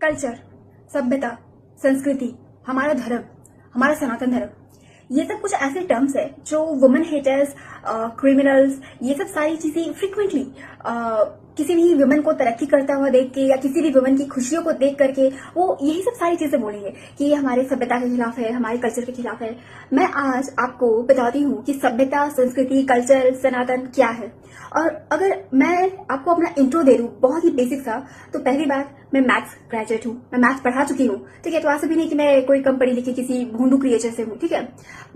Culture, सभ्यता, संस्कृति, हमारा धर्म, हमारा सनातन धर्म, ये सब कुछ ऐसे टर्म्स है जो वुमेन हेटर्स, क्रिमिनल्स, ये सब सारी चीजें फ्रिक्वेंटली किसी भी वुमेन को तरक्की करता हुआ देख के या किसी भी वुमेन की खुशियों को देख करके वो यही सब सारी चीजें बोलेंगे कि ये हमारे सभ्यता के खिलाफ है, हमारे कल्चर के खिलाफ है। मैं आज आपको बताती हूँ कि सभ्यता, संस्कृति, कल्चर, सनातन क्या है। और अगर मैं आपको अपना इंट्रो दे दूं बहुत ही बेसिक सा, तो पहली बात, मैं मैथ्स ग्रेजुएट हूँ, मैं मैथ्स पढ़ा चुकी हूँ, ठीक है। तो ऐसा भी नहीं कि मैं कोई कम पढ़ी लिखी किसी भोंदू क्रिएचर से हूँ, ठीक है।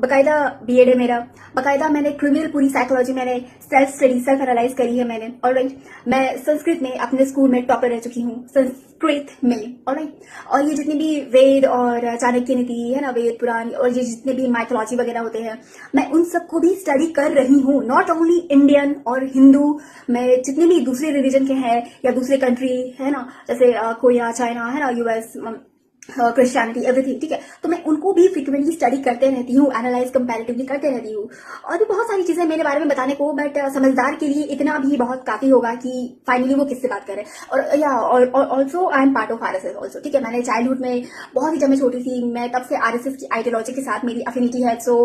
बकायदा बीएड है मेरा, बकायदा मैंने क्रिमिनल पूरी साइकोलॉजी, मैंने सेल्फ स्टडी, सेल्फ एनालाइज करी है मैंने। ऑलराइट, मैं संस्कृत में अपने स्कूल में टॉपर रह चुकी हूँ, संस्कृत में। ऑलराइट, और ये जितनी भी वेद और चाणक्य नीति है ना, वेद पुराण और ये जितने भी माइथोलॉजी वगैरह होते हैं, मैं उन सबको भी स्टडी कर रही हूँ। नॉट ओनली इंडियन और हिंदू, मैं जितने भी दूसरे रिलीजन के हैं या दूसरे कंट्री है ना, जैसे कोरिया, चाइना है ना, यूएस, क्रिश्चियनिटी, एवरीथिंग, ठीक है। तो मैं उनको भी फ्रिक्वेंटली स्टडी करते रहती हूँ, एनालाइज कंपैरेटिवली करते रहती हूँ। और भी बहुत सारी चीजें मेरे बारे में बताने को, बट समझदार के लिए इतना भी बहुत काफी होगा कि फाइनली वो किससे बात करे। और या also I am part of RSS also, ठीक है। मैंने चाइल्डहुड में बहुत ही, जब मैं छोटी थी, मैं तब से आरएसएस की आइडियोलॉजी के साथ मेरी अफिनिटी है। सो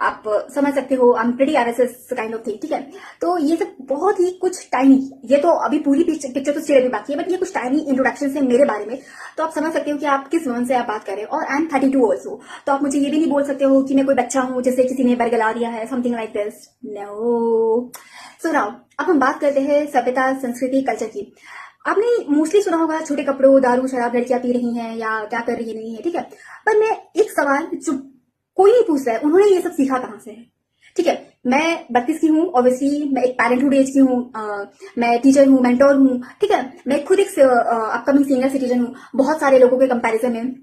आप समझ सकते हो, I am pretty RSS kind of thing, ठीक है। तो ये सब बहुत ही कुछ टाइनी, ये तो अभी पूरी पिक्चर तो स्टेट भी बाकी है, बट ये कुछ टाइनी इंट्रोडक्शन है मेरे बारे में। तो आप समझ सकते हो कि आप किस मन से आप बात करें। और आई एम 32 ऑल्सो, तो आप मुझे ये भी नहीं बोल सकते हो कि मैं कोई बच्चा हूं जैसे किसी ने बरगला दिया है, something like this, no. So now अब हम बात करते हैं सभ्यता, संस्कृति, कल्चर की। आपने मोस्टली सुना होगा छोटे कपड़ों, दारू, शराब, लड़कियां पी रही हैं या क्या कर रही नहीं है, ठीक है। पर मैं एक सवाल जो कोई नहीं पूछ रहा है, उन्होंने ये सब सीखा कहां से है, ठीक है। मैं 32 की हूँ, ऑब्वियसली मैं एक पेरेंटहुड एज की हूँ, मैं टीचर हूँ, मेंटोर हूँ, ठीक है। मैं खुद एक अपकमिंग सीनियर सिटीजन हूँ। बहुत सारे लोगों के कंपैरिजन में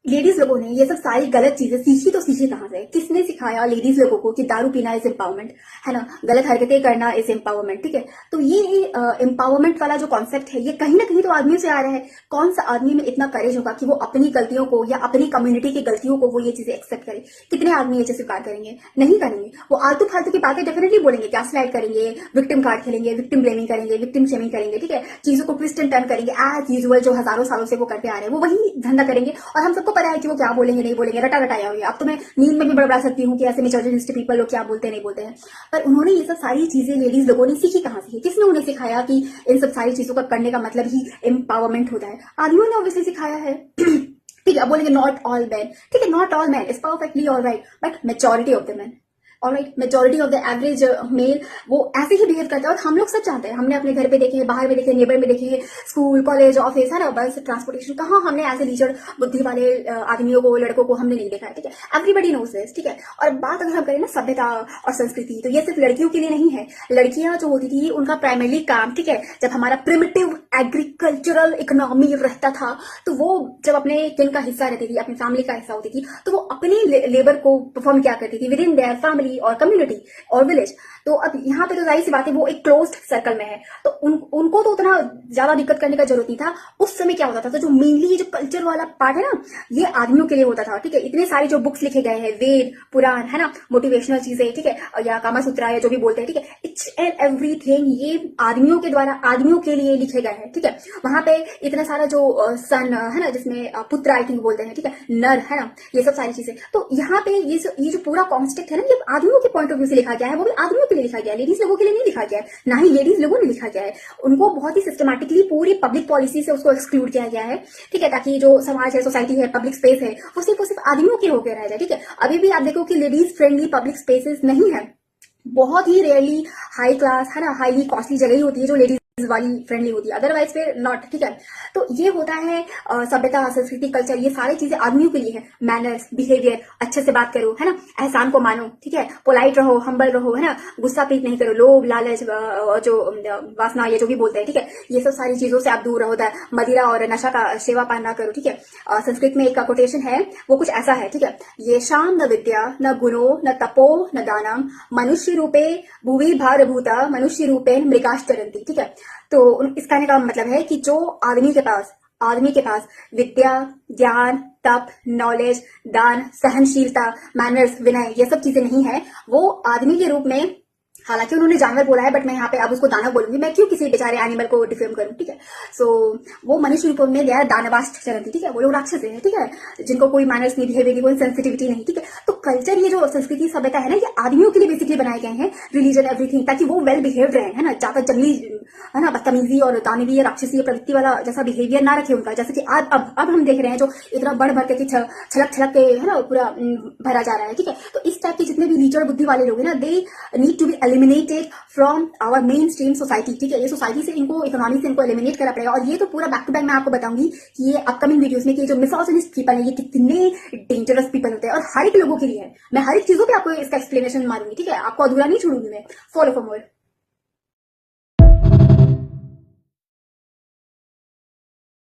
लेडीज लोगों ने ये सब सारी गलत चीजें सीखी, तो सीखी कहां से? किसने सिखाया लेडीज लोगों को कि दारू पीना इज एम्पावरमेंट, है ना, गलत हरकतें करना इज एम्पावरमेंट, ठीक है। तो ये एम्पावरमेंट वाला जो कॉन्सेप्ट है, ये कहीं ना कहीं तो आदमियों से आ रहा है। कौन सा आदमी में इतना करेज होगा कि वो अपनी गलतियों को या अपनी कम्युनिटी की गलतियों को वो ये चीजें एक्सेप्ट करे? कितने आदमी ये चीज स्वीकार करेंगे? नहीं करेंगे। वो आलतू फालतू की बातें डेफिनेटली बोलेंगे, क्या स्लाइड करेंगे, विक्टिम कार्ड खेलेंगे, विक्टिम ब्लेमिंग करेंगे, विक्टिम शेमिंग करेंगे, ठीक है। चीजों को ट्विस्ट एंड टर्न करेंगे एज यूजुअल, जो हजारों सालों से वो करते आ रहे हैं, वो वही धंधा करेंगे। और हम सबको पता है कि वो क्या बोलेंगे, नहीं बोलेंगे, रटा रटाया हुआ। अब तो मैं नींद में भी बड़बड़ा सकती हूँ कि ऐसे मिसोजिनिस्ट पीपल लोग क्या बोलते हैं, नहीं बोलते हैं। पर उन्होंने ये सब सारी चीजें लेडीज लोगों ने सीखी कहां से? किसने उन्हें सिखाया कि इन सब सारी चीजों का करने का मतलब ही एम्पावरमेंट होता है? आदमियों ने ऑब्वियसली सिखाया है। ठीक है, अब बोलेंगे नॉट ऑल मैन, ठीक है, not all man is perfectly alright, but majority of the man, alright, majority of the average male वो ऐसे ही बिहेव करता है। और हम लोग सब जानते हैं, हमने अपने घर पे देखे हैं, बाहर में देखे, नेबर में देखे हैं, स्कूल, कॉलेज, ऑफिस, है ना, बस, ट्रांसपोर्टेशन, कहाँ हमने ऐसे लीचर बुद्धि वाले आदमियों को, लड़कों को हमने नहीं देखा है, ठीक है। एवरीबडी नोस दिस, ठीक है। और बात अगर हम करें ना सभ्यता और संस्कृति, तो ये सिर्फ लड़कियों के लिए नहीं है। लड़कियां जो होती थी उनका प्राइमरी काम, ठीक है, जब हमारा प्रिमिटिव एग्रीकल्चरल इकोनॉमी रहता था, तो वो जब अपने किन का हिस्सा रहती थी, अपनी फैमिली का हिस्सा होती थी, तो वो अपनी लेबर को परफॉर्म क्या करती थी विद इन देयर फैमिली और कम्युनिटी और विलेज। तो अब यहाँ पे तो जाहिर सी बात है, वो एक क्लोज्ड सर्कल में है, तो उनको तो उतना ज्यादा दिक्कत करने का जरूरत नहीं था। उस समय क्या होता था, तो जो मेनली जो कल्चर वाला पार्ट है ना, ये आदमियों के लिए होता था, ठीक है। इतने सारे जो बुक्स लिखे गए हैं, वेद, पुराण, है ना, मोटिवेशनल चीजें, ठीक है, या कामा सूत्रा या जो भी बोलते हैं, ठीक है, इट्स एंड एवरीथिंग ये आदमियों के द्वारा आदमियों के लिए लिखे गए हैं, ठीक है। वहां पे इतना सारा जो सन है ना, जिसमें पुत्र आई थिंक बोलते हैं, ठीक है, नर, है ना, ये सब सारी चीजें। तो यहाँ पे ये जो पूरा कॉन्सेप्ट है ना, ये आदमियों के पॉइंट ऑफ व्यू से लिखा गया है, वो भी आदमियों के लिए लिखा गया है, लेडीज लोगों के लिए नहीं लिखा गया है, ना ही लेडीज लोगों ने लिखा गया है। उनको बहुत ही सिस्टमैटिकली पूरी पब्लिक पॉलिसी से उसको एक्सक्लूड किया गया है, ठीक है, ताकि जो समाज है, सोसाइटी है, पब्लिक स्पेस है, वो सिर्फ आदमियों के होकर रह जाए, ठीक है। अभी भी आप देखो कि लेडीज फ्रेंडली पब्लिक स्पेसेस नहीं है, बहुत ही रेयरली हाई क्लास, है ना, हाईली कॉस्टली जगह ही होती है जो लेडीज वाली फ्रेंडली होती है, अदरवाइज फिर नॉट, ठीक है। तो ये होता है सभ्यता, संस्कृति, कल्चर, ये सारी चीजें आदमियों के लिए है। मैनर्स, बिहेवियर, अच्छे से बात करो, है ना, एहसान को मानो, ठीक है, पोलाइट रहो, हम्बल रहो, है ना, गुस्सा पीट नहीं करो, लोभ, लालच, जो वासना, ये जो भी बोलते हैं, ठीक है, ये सब सारी चीजों से आप दूर रहो, मदिरा और नशा का सेवा पान ना करो, ठीक है। संस्कृत में एक कोटेशन है, वो कुछ ऐसा है, ठीक है, ये शाम न विद्या न गुणो न तपो न दानम मनुष्य रूपे भुवि भारभूता मनुष्य रूपे मृगाश्चरंती, ठीक है। तो इस कहने का मतलब है कि जो आदमी के पास विद्या, ज्ञान, तप, नॉलेज, दान, सहनशीलता, मैनर्स, विनय, ये सब चीजें नहीं है, वो आदमी के रूप में हालांकि उन्होंने जानवर बोला है, बट मैं यहाँ पे अब उसको दानव बोलूंगी। मैं क्यों किसी बेचारे एनिमल को डिफेम करूं, ठीक है। सो वो मनुष्य रूप में गया दानवास्ट चरंती, ठीक है। वो लोग राक्षस है, ठीक है, जिनको कोई मैनर्स नहीं, बिहेवियर कोई सेंसिटिविटी नहीं, ठीक है। तो कल्चर, ये जो संस्कृति सभ्यता है ना, ये आदमियों के लिए बेसिकली बनाए गए हैं, रिलीजन एवरीथिंग, ताकि वो वेल बिहेव रहे, है ना, ज्यादा जंगली, है ना, बदतमीजी और दानवीय राक्षसीय प्रवृत्ति वाला जैसा बिहेवियर ना रखे उनका, जैसे कि आज अब हम देख रहे हैं जो इतना बढ़ भर के छलक छलक के, है ना, पूरा भरा जा रहा है, ठीक है। तो इस टाइप के जितने भी लीचर बुद्धि वाले लोग हैं ना, they need to be eliminated from our mainstream society, ठीक है। ये सोसाइटी से इनको, इकोनॉमी से इनको एलिमिनेट करना पड़ेगा। और ये तो पूरा बैक टू बैक मैं आपको बताऊंगी कि ये अपकमिंग वीडियोस में कि जो मिसोजिनिस्ट पीपल है, ये कितने डेंजरस पीपल होते हैं और हर एक लोगों के लिए है। मैं हर एक चीजों पे आपको इसका एक्सप्लेनेशन मारूंगी, ठीक है, आपको अधूरा नहीं छोड़ूंगी मैं। Follow for more.